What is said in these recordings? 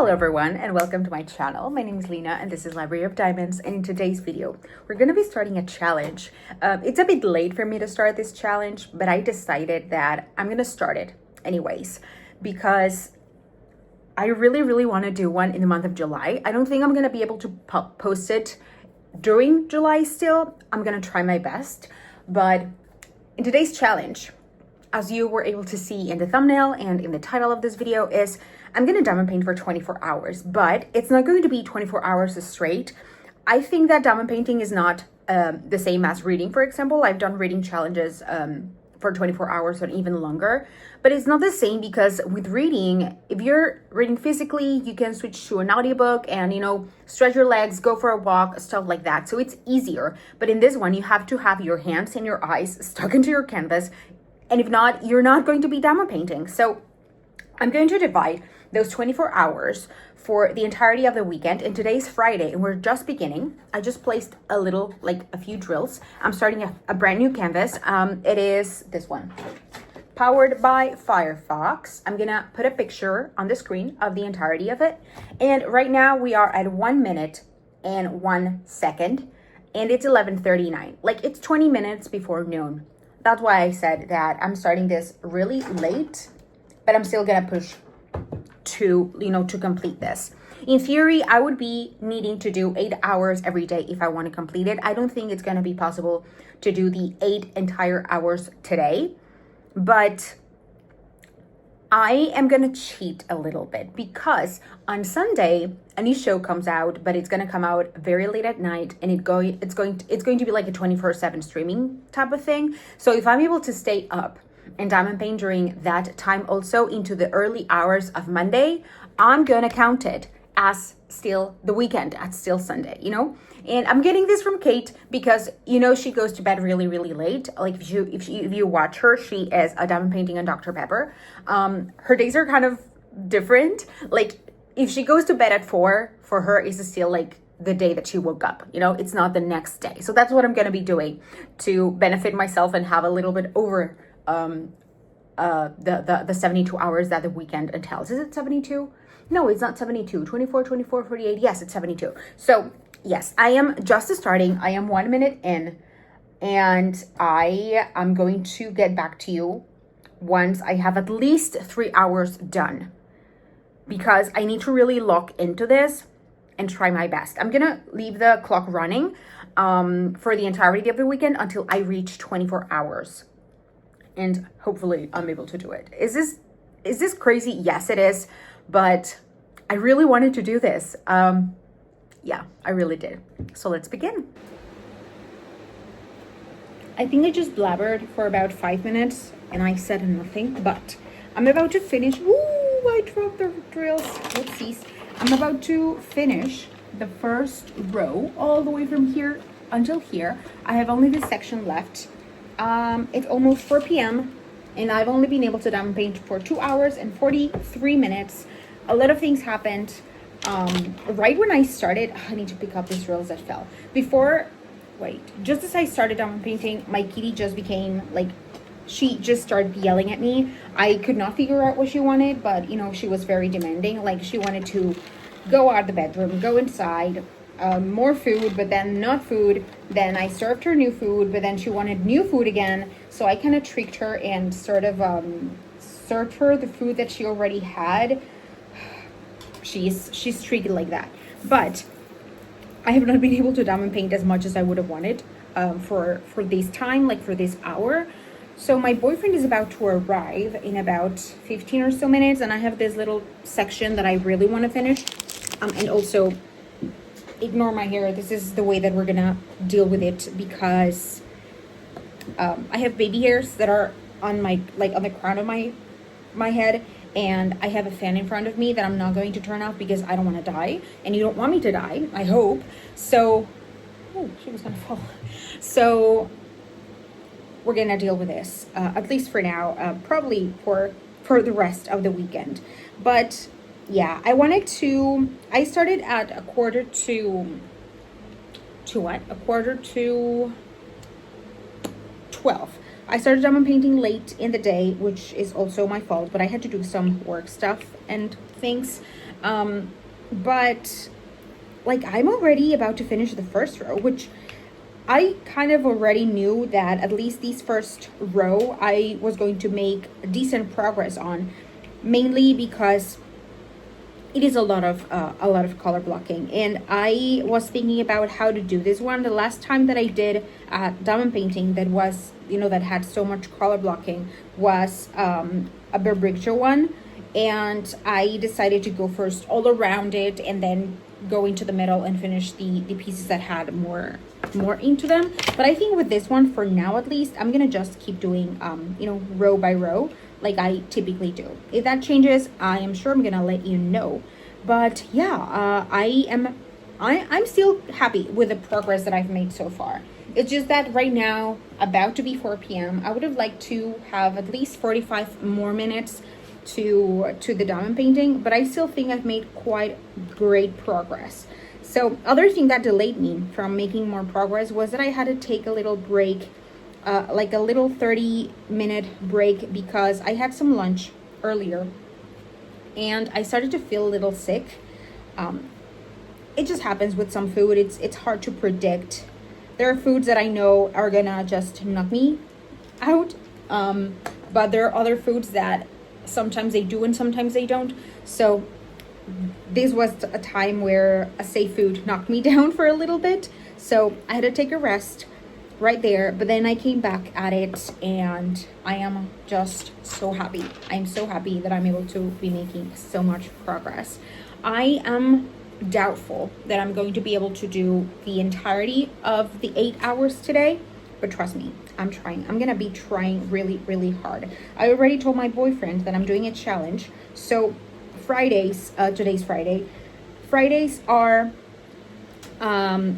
Hello everyone and welcome to my channel. My name is Lena and this is Library of Diamonds, and in today's video we're going to be starting a challenge. It's a bit late for me to start this challenge, but I decided that I'm going to start it anyways because I really want to do one in the month of July. I don't think I'm going to be able to post it during July still. I'm going to try my best, but in today's challenge, as you were able to see in the thumbnail and in the title of this video, is I'm going to diamond paint for 24 hours, but it's not going to be 24 hours straight. I think that diamond painting is not the same as reading, for example. I've done reading challenges for 24 hours or even longer, but it's not the same because with reading, if you're reading physically, you can switch to an audiobook and, stretch your legs, go for a walk, stuff like that. So it's easier. But in this one, you have to have your hands and your eyes stuck into your canvas. And if not, you're not going to be diamond painting. So I'm going to divide those 24 hours for the entirety of the weekend. And today's Friday and we're just beginning. I just placed a few drills. I'm starting a brand new canvas. It is this one, powered by Firefox. I'm gonna put a picture on the screen of the entirety of it. And right now we are at 1 minute and 1 second and it's 11:39. It's 20 minutes before noon. That's why I said that I'm starting this really late, but I'm still gonna push to complete this. In theory, I would be needing to do 8 hours every day if I want to complete it. I don't think it's gonna be possible to do the 8 entire hours today, but I am gonna cheat a little bit because on Sunday a new show comes out, but it's gonna come out very late at night, and it's going to be like a 24/7 streaming type of thing. So if I'm able to stay up and diamond paint during that time also into the early hours of Monday, I'm gonna count it as still the weekend, as still Sunday, And I'm getting this from Kate because she goes to bed really late. If you watch her, she is a diamond painting on Dr. Pepper. Her days are kind of different. If she goes to bed at 4, for her is still the day that she woke up. It's not the next day. So that's what I'm gonna be doing to benefit myself and have a little bit over the 72 hours that the weekend entails. Is it 72? No, it's not 72. 24, 48. Yes, it's 72. So yes, I am just starting. I am 1 minute in, and I am going to get back to you once I have at least 3 hours done, because I need to really lock into this and try my best. I'm gonna leave the clock running for the entirety of the weekend until I reach 24 hours. And hopefully I'm able to do it. Is this crazy? Yes, it is. But I really wanted to do this. Yeah, I really did. So let's begin. I think I just blabbered for about 5 minutes and I said nothing, but I'm about to finish. Ooh, I dropped the drills. Whoopsies. I'm about to finish the first row all the way from here until here. I have only this section left. It's almost 4 p.m. and I've only been able to diamond paint for 2 hours and 43 minutes. A lot of things happened. Right when I started, I need to pick up these drills that fell. Just as I started diamond painting, my kitty just became she just started yelling at me. I could not figure out what she wanted, but she was very demanding. She wanted to go out the bedroom, go inside, more food, but then not food. Then I served her new food, but then she wanted new food again. So I kind of tricked her and sort of served her the food that she already had. She's tricky like that. But I have not been able to diamond paint as much as I would have wanted for this time, for this hour. So my boyfriend is about to arrive in about 15 or so minutes, and I have this little section that I really want to finish. And also, ignore my hair. This is the way that we're gonna deal with it because I have baby hairs that are on my on the crown of my head, and I have a fan in front of me that I'm not going to turn off because I don't want to die, and you don't want me to die, I hope. So she was gonna fall. So we're gonna deal with this at least for now, probably for the rest of the weekend. But yeah, I started at a quarter to 12. I started diamond painting late in the day, which is also my fault, but I had to do some work stuff and things. But like I'm already about to finish the first row, which I kind of already knew that at least these first row I was going to make decent progress on, mainly because it is a lot of color blocking, and I was thinking about how to do this one. The last time that I did diamond painting that was, you know, that had so much color blocking was a Berbrickjo one, and I decided to go first all around it and then go into the middle and finish the pieces that had more into them. But I think with this one, for now at least, I'm gonna just keep doing you know, row by row like I typically do. If that changes, I am sure I'm gonna let you know. But yeah, I'm still happy with the progress that I've made so far. It's just that right now, about to be 4 p.m., I would have liked to have at least 45 more minutes to the diamond painting, but I still think I've made quite great progress. So other thing that delayed me from making more progress was that I had to take a little break, like a little 30-minute break, because I had some lunch earlier and I started to feel a little sick. It just happens with some food. It's hard to predict. There are foods that I know are gonna just knock me out, but there are other foods that sometimes they do and sometimes they don't. So this was a time where a safe food knocked me down for a little bit, so I had to take a rest right there. But then I came back at it and I am just so happy. I'm so happy that I'm able to be making so much progress. I am doubtful that I'm going to be able to do the entirety of the 8 hours today, but trust me, I'm trying. I'm gonna be trying really, really hard. I already told my boyfriend that I'm doing a challenge. So Fridays, today's Friday. Fridays are,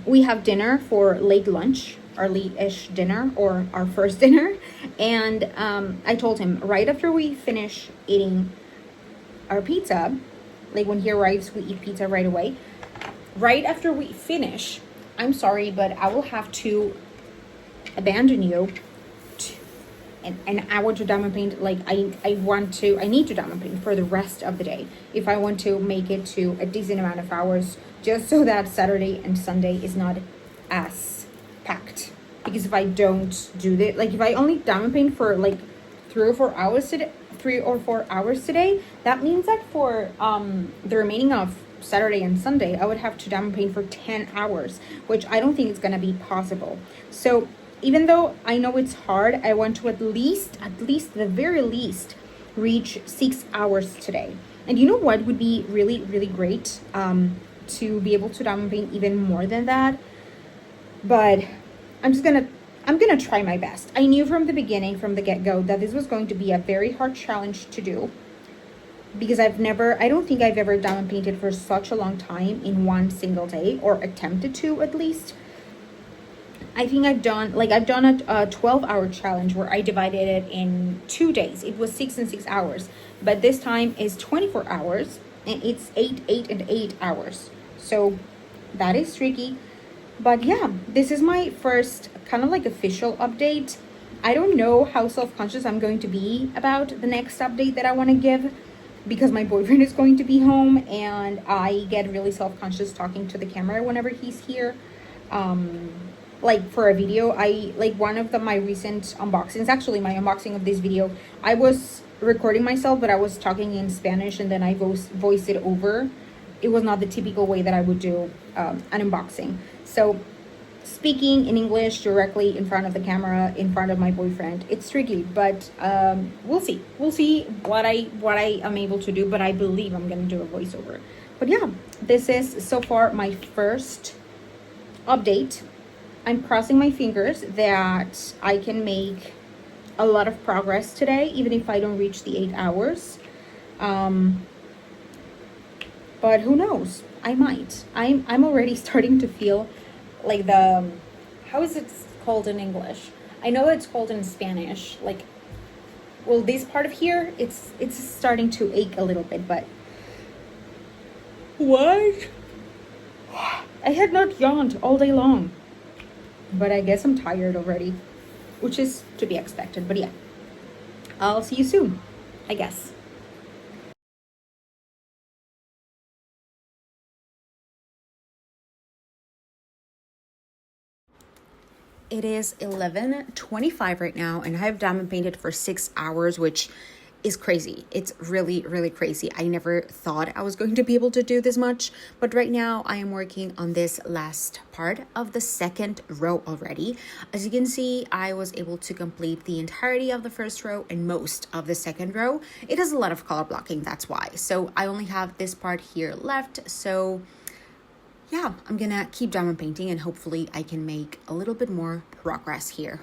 we have dinner for late lunch, our late-ish dinner, or our first dinner. And I told him right after we finish eating our pizza, like when he arrives, we eat pizza right away. Right after we finish, I'm sorry, but I will have to abandon you and I want to diamond paint. Like I need to diamond paint for the rest of the day if I want to make it to a decent amount of hours, just so that Saturday and Sunday is not as packed. Because if I don't do that, like if I only diamond paint for like 3 or 4 hours today, that means that for the remaining of Saturday and Sunday, I would have to diamond paint for 10 hours, which I don't think is gonna be possible. So even though I know it's hard, I want to at least the very least, reach 6 hours today. And you know what would be really, really great? To be able to diamond paint even more than that. But I'm gonna try my best. I knew from the beginning, from the get-go, that this was going to be a very hard challenge to do, because I don't think I've ever diamond painted for such a long time in one single day, or attempted to at least. I think I've done a 12-hour challenge where I divided it in 2 days. It was 6 and 6 hours, but this time is 24 hours and it's 8 and 8 hours. So that is tricky. But yeah, this is my first kind of like official update. I don't know how self-conscious I'm going to be about the next update that I want to give, because my boyfriend is going to be home and I get really self-conscious talking to the camera whenever he's here. Like for a video, one of my recent unboxings, actually my unboxing of this video, I was recording myself, but I was talking in Spanish and then I voiced it over. It was not the typical way that I would do an unboxing. So speaking in English directly in front of the camera, in front of my boyfriend, it's tricky, but we'll see what I am able to do. But I believe I'm gonna do a voiceover. But yeah, this is so far my first update. I'm crossing my fingers that I can make a lot of progress today, even if I don't reach the 8 hours. But who knows? I might. I'm already starting to feel like how is it called in English? I know it's called in Spanish. Like, well, this part of here, it's starting to ache a little bit, but what? I had not yawned all day long. But I guess I'm tired already, which is to be expected. But yeah, I'll see you soon, I guess. It is 11:25 right now, and I have diamond painted for 6 hours, which is crazy. It's really, really crazy. I never thought I was going to be able to do this much, but right now I am working on this last part of the second row already. As you can see, I was able to complete the entirety of the first row and most of the second row. It has a lot of color blocking, that's why. So I only have this part here left. So yeah, I'm gonna keep diamond painting and hopefully I can make a little bit more progress here.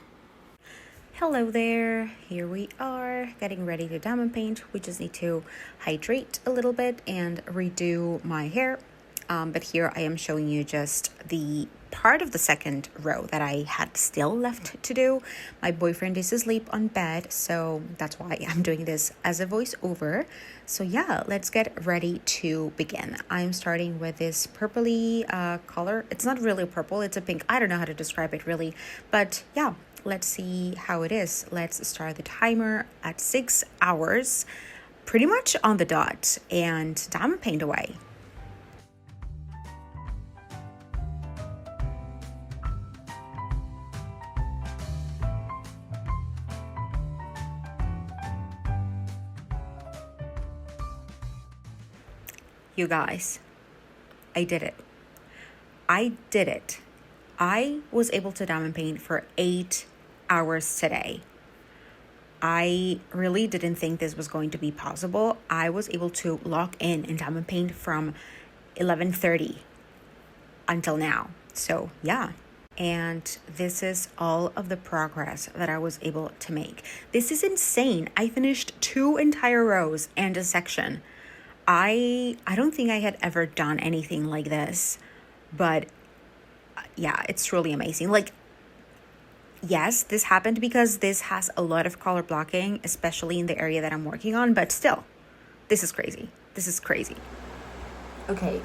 Hello there, here we are getting ready to diamond paint. We just need to hydrate a little bit and redo my hair. But here I am showing you just the part of the second row that I had still left to do. My boyfriend is asleep on bed, so that's why I'm doing this as a voiceover. So yeah, let's get ready to begin. I'm starting with this purpley color. It's not really purple, it's a pink. I don't know how to describe it really, but yeah. Let's see how it is. Let's start the timer at 6 hours, pretty much on the dot, and diamond paint away. You guys, I did it. I did it. I was able to diamond paint for 8 hours today. I really didn't think this was going to be possible. I was able to lock in and diamond paint from 11:30 until now. So yeah. And this is all of the progress that I was able to make. This is insane. I finished 2 entire rows and a section. I don't think I had ever done anything like this, but yeah, it's truly amazing. Like, yes, this happened because this has a lot of color blocking, especially in the area that I'm working on, but still, this is crazy. This is crazy. Okay,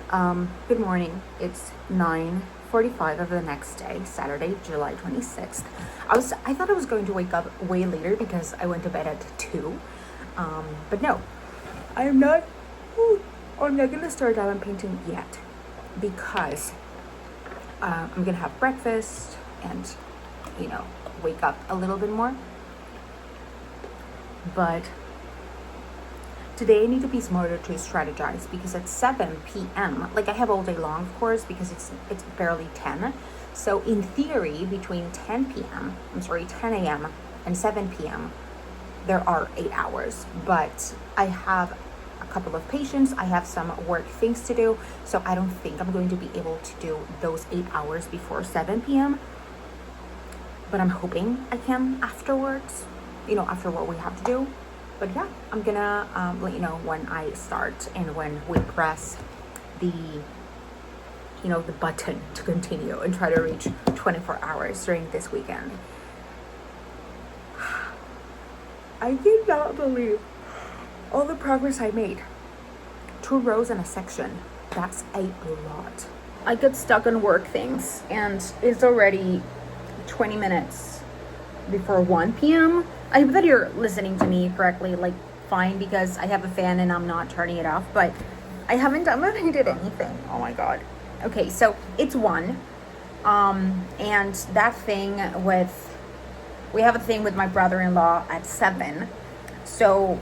good morning. It's 9:45 of the next day, Saturday, July 26th. I thought I was going to wake up way later because I went to bed at 2. But no, I'm not gonna start diamond painting yet because I'm gonna have breakfast and, wake up a little bit more. But today I need to be smarter to strategize because at 7 p.m., like I have all day long, of course, because it's barely 10. So in theory, between 10 a.m. and 7 p.m., there are 8 hours. But I have a couple of patients, I have some work things to do, so I don't think I'm going to be able to do those 8 hours before 7 p.m. But I'm hoping I can afterwards, after what we have to do. But yeah, I'm gonna let you know when I start and when we press the the button to continue and try to reach 24 hours during this weekend. I cannot believe all the progress I made. 2 rows and a section. That's a lot. I get stuck on work things and it's already 20 minutes before 1 p.m. I hope that you're listening to me correctly, like fine, because I have a fan and I'm not turning it off, but I haven't downloaded anything. Oh my God. Okay, so it's 1. And that thing we have a thing with my brother-in-law at 7. So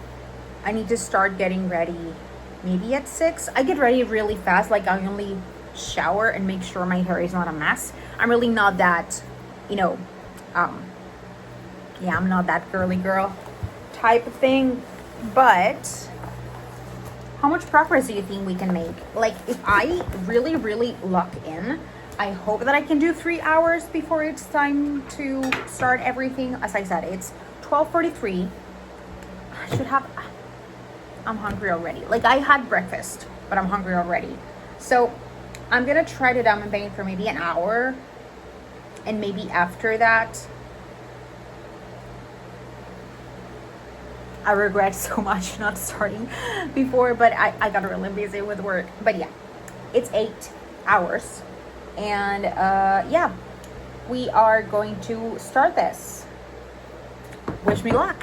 I need to start getting ready maybe at 6. I get ready really fast. Like I only shower and make sure my hair is not a mess. I'm really not that, I'm not that girly girl type of thing. But how much progress do you think we can make? Like if I really, really lock in, I hope that I can do 3 hours before it's time to start everything. As I said, it's 12:43. I'm hungry already. Like I had breakfast, but I'm hungry already. So I'm gonna try to diamond paint for maybe an hour, and maybe after that, I regret so much not starting before, but I got really busy with work. But yeah, it's 8 hours, and yeah, we are going to start this. Wish me luck.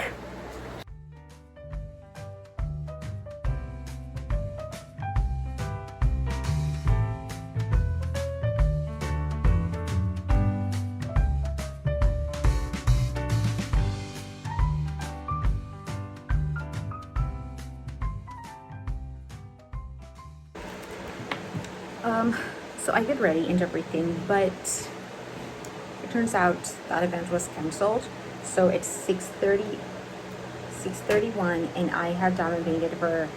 So I get ready and everything, but it turns out that event was canceled. So it's 6:31, and I have done and painted for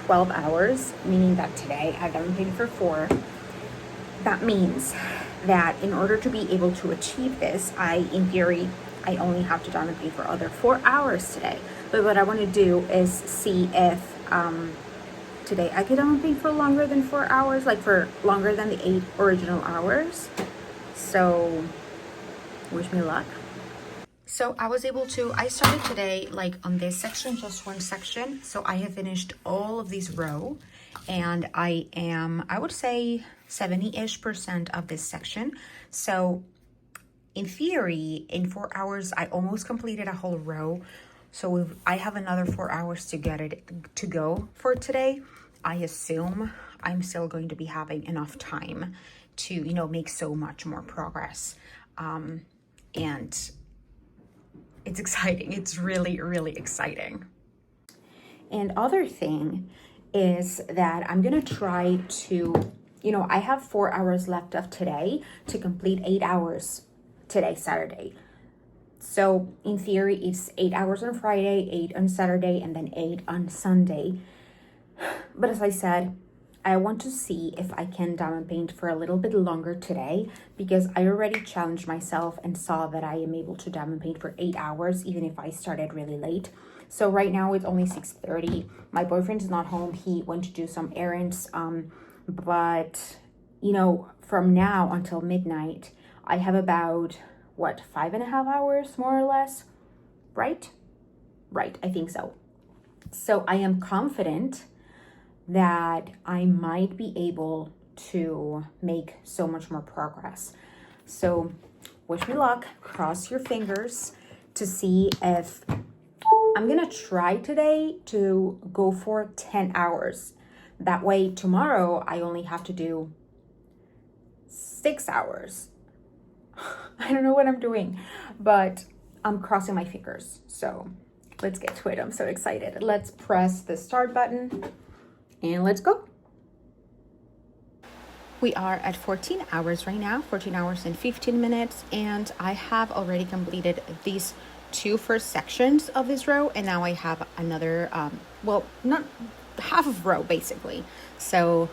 12 hours, meaning that today I've done and painted for 4. That means that in order to be able to achieve this, in theory, I only have to done and paint for other 4 hours today. But what I want to do is see if today I could done and paint for longer than 4 hours, like for longer than the 8 original hours. So wish me luck. So I started today like on this section, just one section. So I have finished all of these row, and I would say 70-ish% of this section. So in theory, in 4 hours, I almost completed a whole row. So if I have another 4 hours to go for today, I assume I'm still going to be having enough time to, make so much more progress. And it's exciting. It's really, really exciting. And other thing is that I'm going to try to, I have 4 hours left of today to complete 8 hours today, Saturday. So in theory, it's 8 hours on Friday, 8 on Saturday, and then 8 on Sunday. But as I said, I want to see if I can diamond paint for a little bit longer today, because I already challenged myself and saw that I am able to diamond paint for 8 hours, even if I started really late. So right now it's only 6:30. My boyfriend's not home. He went to do some errands. But from now until midnight, I have about 5.5 hours, more or less, right? Right, I think so. So I am confident that I might be able to make so much more progress. So wish me luck, cross your fingers to see if I'm gonna try today to go for 10 hours. That way tomorrow I only have to do 6 hours. I don't know what I'm doing, but I'm crossing my fingers. So let's get to it. I'm so excited. Let's press the start button. And let's go. We are at 14 hours right now, 14 hours and 15 minutes. And I have already completed these 2 first sections of this row. And now I have another, not half of row basically. So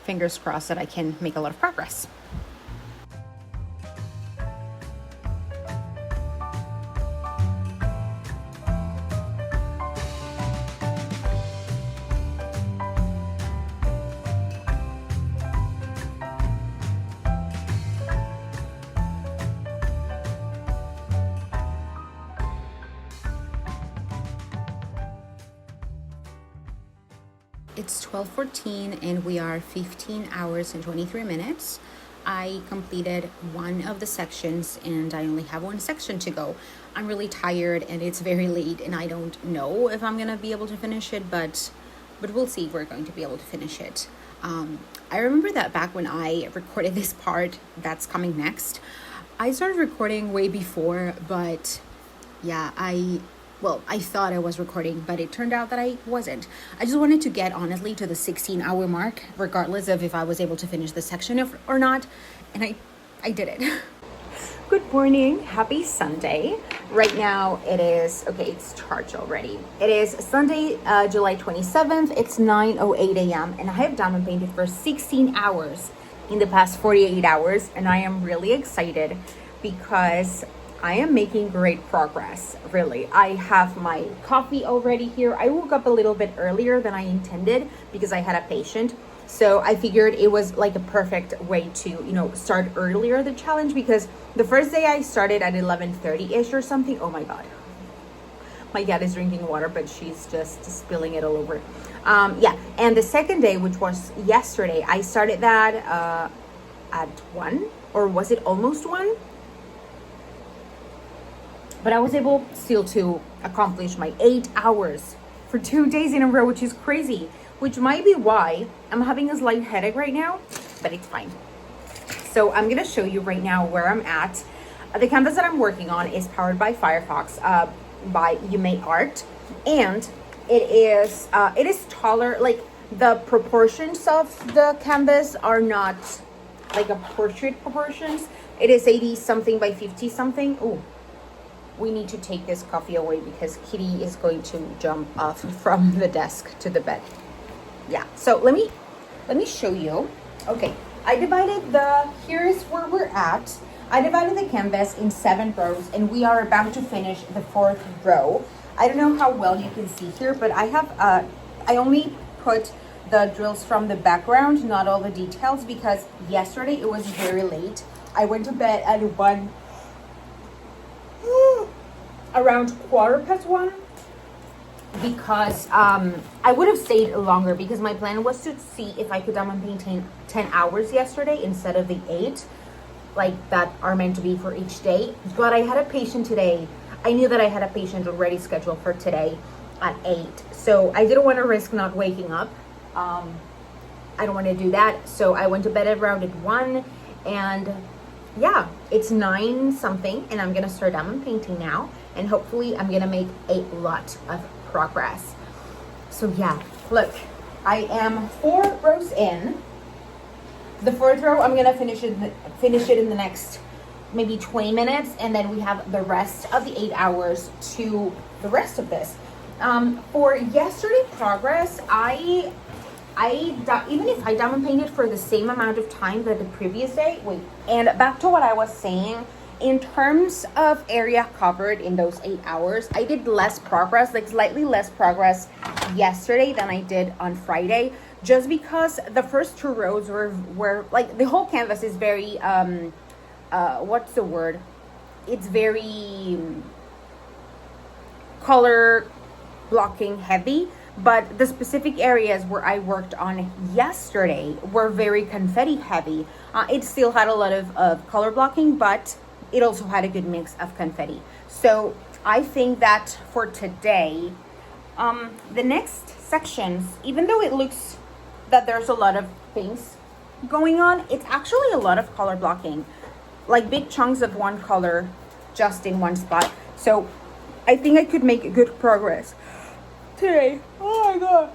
fingers crossed that I can make a lot of progress. It's 12:14 and we are 15 hours and 23 minutes. I completed one of the sections and I only have one section to go. I'm really tired and it's very late and I don't know if I'm gonna be able to finish it, but we'll see if we're going to be able to finish it. I remember that back when I recorded this part that's coming next, I started recording way before, but yeah, I thought I was recording, but it turned out that I wasn't. I just wanted to get honestly to the 16-hour mark, regardless of if I was able to finish the section or not. And I did it. Good morning. Happy Sunday. Right now it is, it's charged already. It is Sunday, July 27th. It's 9:08 a.m. and I have diamond painted for 16 hours in the past 48 hours. And I am really excited because I am making great progress, really. I have my coffee already here. I woke up a little bit earlier than I intended because I had a patient. So I figured it was like a perfect way to, start earlier the challenge, because the first day I started at 11:30-ish or something. Oh my God. My cat is drinking water, but she's just spilling it all over. And the second day, which was yesterday, I started that at 1, or was it almost 1? But I was able still to accomplish my 8 hours for 2 days in a row, which is crazy, which might be why I'm having a slight headache right now, but it's fine. So I'm going to show you right now where I'm at. The canvas that I'm working on is powered by Firefox by UMaArt, and it is taller. Like the proportions of the canvas are not like a portrait proportions. It is 80 something by 50 something. Oh, we need to take this coffee away because Kitty is going to jump off from the desk to the bed. Yeah, so let me show you. Okay, I divided here's where we're at. I divided the canvas in 7 rows and we are about to finish the 4th row. I don't know how well you can see here, but I have, I only put the drills from the background, not all the details, because yesterday it was very late. I went to bed at around 1:15 because I would have stayed longer because my plan was to see if I could diamond paint 10 hours yesterday instead of the 8 like that are meant to be for each day. But I had a patient today. I knew that I had a patient already scheduled for today at 8. So I didn't want to risk not waking up. I don't want to do that. So I went to bed around at 1 and yeah, it's 9 something and I'm going to start diamond painting now. And hopefully I'm going to make a lot of progress. So yeah, look, I am 4 rows in. The 4th row, I'm going to finish it in the next maybe 20 minutes. And then we have the rest of the 8 hours to the rest of this. For yesterday progress, even if I diamond painted for the same amount of time that the previous day, and back to what I was saying, in terms of area covered in those 8 hours, I did less progress, like slightly less progress yesterday than I did on Friday, just because the first 2 rows were like, the whole canvas is very, what's the word? It's very color blocking heavy. But the specific areas where I worked on yesterday were very confetti heavy. It still had a lot of color blocking, but it also had a good mix of confetti. So I think that for today, the next sections, even though it looks that there's a lot of things going on, it's actually a lot of color blocking, like big chunks of one color just in one spot. So I think I could make good progress today. Oh my god,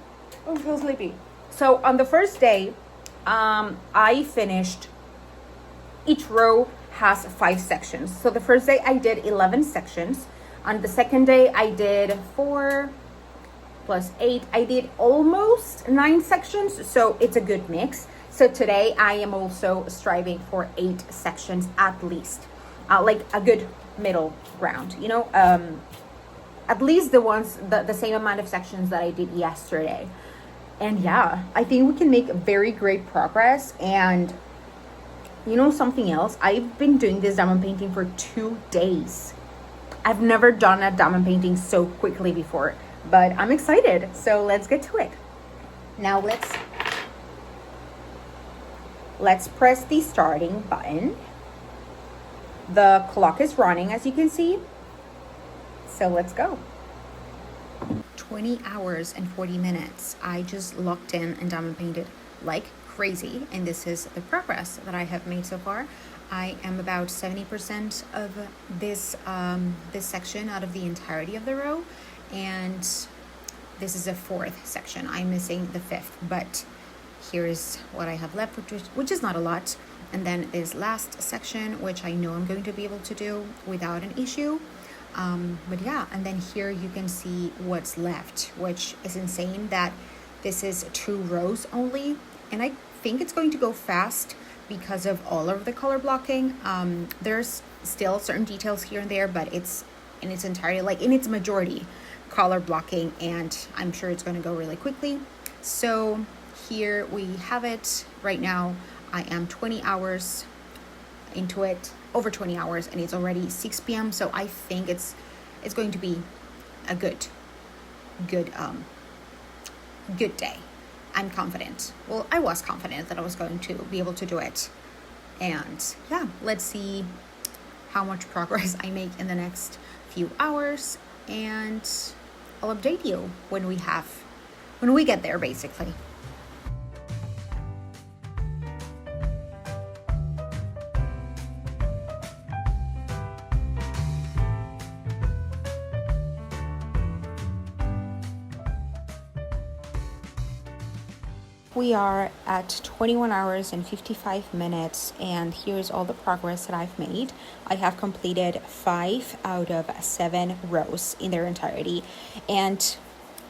I'm so sleepy. So on the first day, I finished, each row has 5 sections. So the first day I did 11 sections. On the second day I did 4 plus 8. I did almost 9 sections, so it's a good mix. So today I am also striving for 8 sections at least, like a good middle ground, you know, at least the same amount of sections that I did yesterday. And yeah, I think we can make very great progress. And you know something else, I've been doing this diamond painting for 2 days. I've never done a diamond painting so quickly before, but I'm excited. So let's get to it. Now let's press the starting button. The clock is running, as you can see. So let's go. 20 hours and 40 minutes. I just locked in and diamond painted like crazy. And this is the progress that I have made so far. I am about 70% of this section out of the entirety of the row. And this is a 4th section. I'm missing the 5th, but here's what I have left, which is not a lot. And then this last section, which I know I'm going to be able to do without an issue. But yeah, and then here you can see what's left, which is insane that this is 2 rows only. And I think it's going to go fast because of all of the color blocking. There's still certain details here and there, but it's in its entirety, like in its majority, color blocking, and I'm sure it's going to go really quickly. So here we have it. Right now I am 20 hours into it, over 20 hours, and it's already 6 p.m. So I think it's going to be a good day. I'm confident. Well, I was confident that I was going to be able to do it. And yeah, let's see how much progress I make in the next few hours, and I'll update you when we get there, basically. We are at 21 hours and 55 minutes, and here's all the progress that I've made. I have completed 5 out of 7 rows in their entirety, and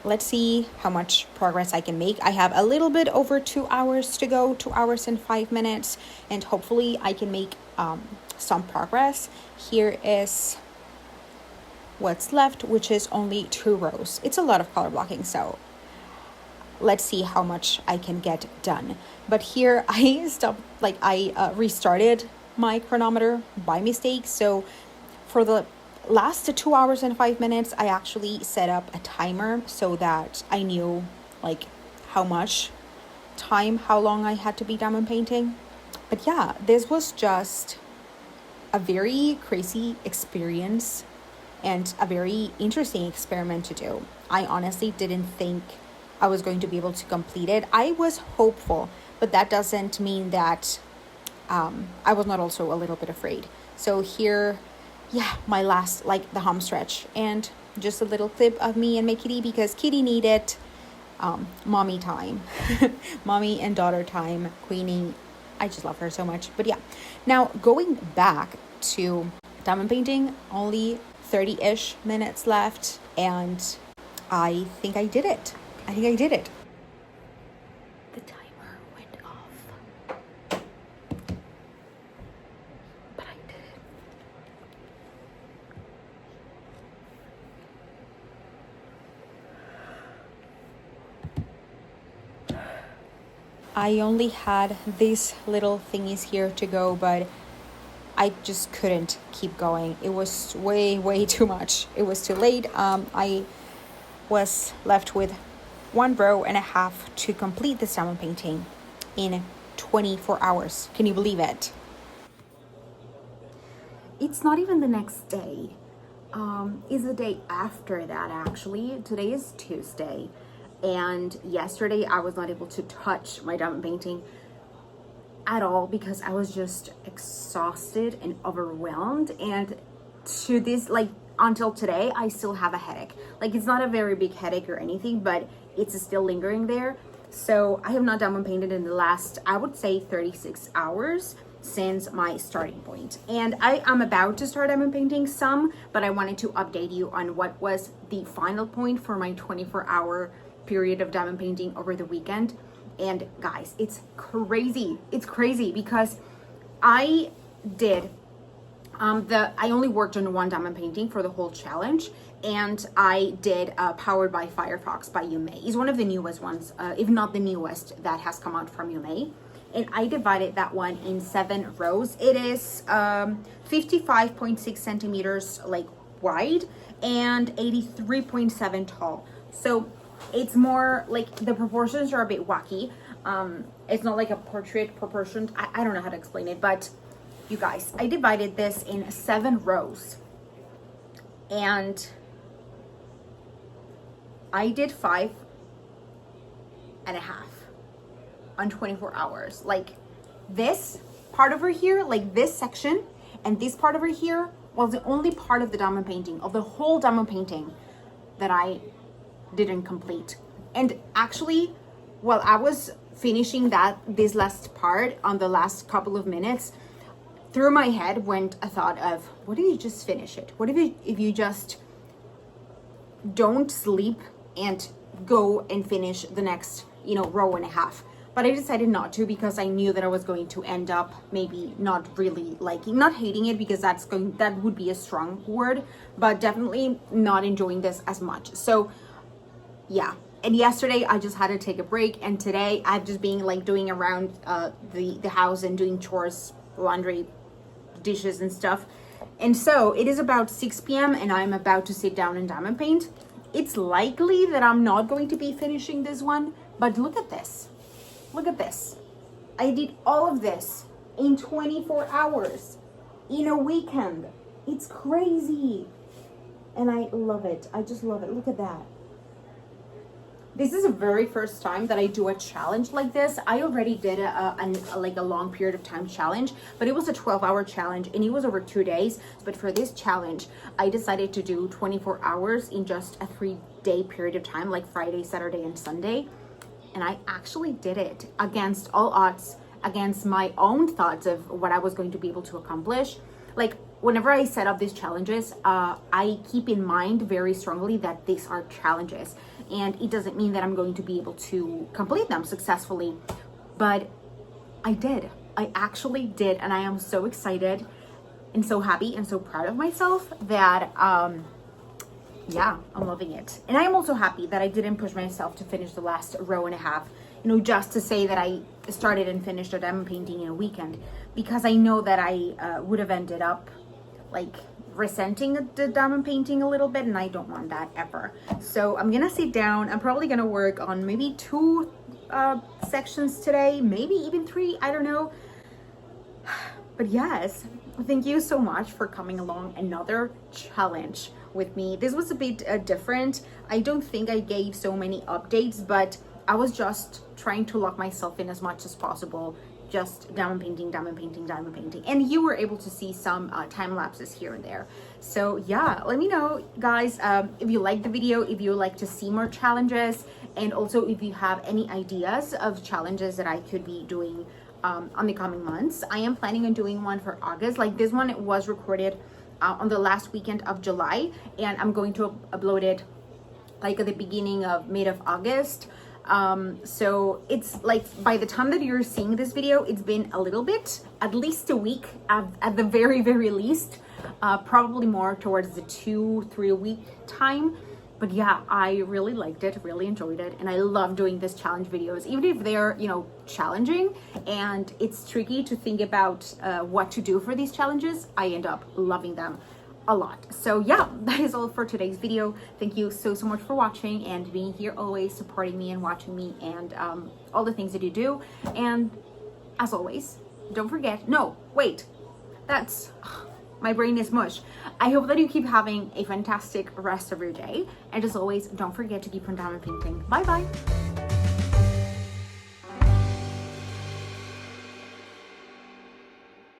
let's see how much progress I can make. I have a little bit over 2 hours to go, 2 hours and 5 minutes, and hopefully I can make some progress. Here is what's left, which is only 2 rows. It's a lot of color blocking, so let's see how much I can get done. But here I stopped, restarted my chronometer by mistake. So for the last 2 hours and 5 minutes, I actually set up a timer so that I knew how much time, how long I had to be diamond painting. But yeah, this was just a very crazy experience and a very interesting experiment to do. I honestly didn't think I was going to be able to complete it. I was hopeful, but that doesn't mean that I was not also a little bit afraid. So here, my last, the home stretch, and just a little clip of me and my kitty, because kitty needed mommy time, mommy and daughter time, Queenie. I just love her so much. But yeah, now going back to diamond painting, only 30-ish minutes left, and I think I did it. The timer went off, but I did it. I only had these little thingies here to go, but I just couldn't keep going. It was way too much. It was too late. I was left with 1.5 rows to complete this diamond painting in 24 hours. Can you believe it? It's not even the next day. It's the day after that, actually. Today is Tuesday, and yesterday I was not able to touch my diamond painting at all because I was just exhausted and overwhelmed. And to this, until today, I still have a headache. It's not a very big headache or anything, but it's still lingering there. So I have not diamond painted in the last, I would say, 36 hours since my starting point. And I am about to start diamond painting some, but I wanted to update you on what was the final point for my 24-hour period of diamond painting over the weekend. And guys, it's crazy. It's crazy because I did I only worked on one diamond painting for the whole challenge, and I did Powered by Firefox by Yume. It's one of the newest ones, if not the newest, that has come out from Yume. And I divided that one in 7 rows. It is 55.6 centimeters wide and 83.7 tall. So it's more the proportions are a bit wacky. It's not like a portrait proportion. I don't know how to explain it, but you guys, I divided this in 7 rows, and I did 5.5 on 24 hours. This part over here, this section and this part over here was the only part of the diamond painting, of the whole diamond painting, that I didn't complete. And actually, while I was finishing this last part on the last couple of minutes, through my head went a thought of, what if you just finish it? What if you just don't sleep and go and finish the next, 1.5 rows? But I decided not to, because I knew that I was going to end up maybe not really not hating it, because that would be a strong word, but definitely not enjoying this as much. So yeah. And yesterday I just had to take a break, and today I've just been doing around the house and doing chores, laundry, dishes and stuff. And so it is about 6 p.m. and I'm about to sit down and diamond paint. It's likely that I'm not going to be finishing this one, but look at this. Look at this. I did all of this in 24 hours in a weekend. It's crazy. And I love it. I just love it. Look at that. This is the very first time that I do a challenge like this. I already did a long period of time challenge, but it was a 12-hour challenge and it was over 2 days. But for this challenge, I decided to do 24 hours in just a 3-day period of time, like Friday, Saturday, and Sunday. and I actually did it against all odds, against my own thoughts of what I was going to be able to accomplish. Like, whenever I set up these challenges, I keep in mind very strongly that these are challenges, and it doesn't mean that I'm going to be able to complete them successfully, but I did. I actually did, and I am so excited and so happy and so proud of myself that yeah, I'm loving it. And I am also happy that I didn't push myself to finish the last row and a half, you know, just to say that I started and finished a diamond painting in a weekend, because I know that I would have ended up like resenting the diamond painting a little bit, and I don't want that ever. So I'm gonna sit down. I'm probably gonna work on maybe 2 sections today, maybe even 3, I don't know. But yes, thank you so much for coming along another challenge with me. This was a bit different. I don't think I gave so many updates, but I was just trying to lock myself in as much as possible, just diamond painting, diamond painting, diamond painting, and you were able to see some time lapses here and there. So yeah, let me know, guys, if you like the video, if you like to see more challenges, and also if you have any ideas of challenges that I could be doing on the coming months. I am planning on doing one for August. Like, this one, it was recorded on the last weekend of July, and I'm going to upload it like at the beginning of mid of August. So it's like, by the time that you're seeing this video, it's been a little bit, at least a week at the very, very least, probably more towards the 2-3 week time. But yeah, I really liked it, really enjoyed it, and I love doing these challenge videos, even if they're, you know, challenging and it's tricky to think about what to do for these challenges. I end up loving them a lot. So yeah, that is all for today's video. Thank you so much for watching and being here, always supporting me and watching me, and all the things that you do. And as always, don't forget, no, wait, that's, my brain is mush. I hope that you keep having a fantastic rest of your day, and as always, don't forget to keep on diamond painting. Bye bye.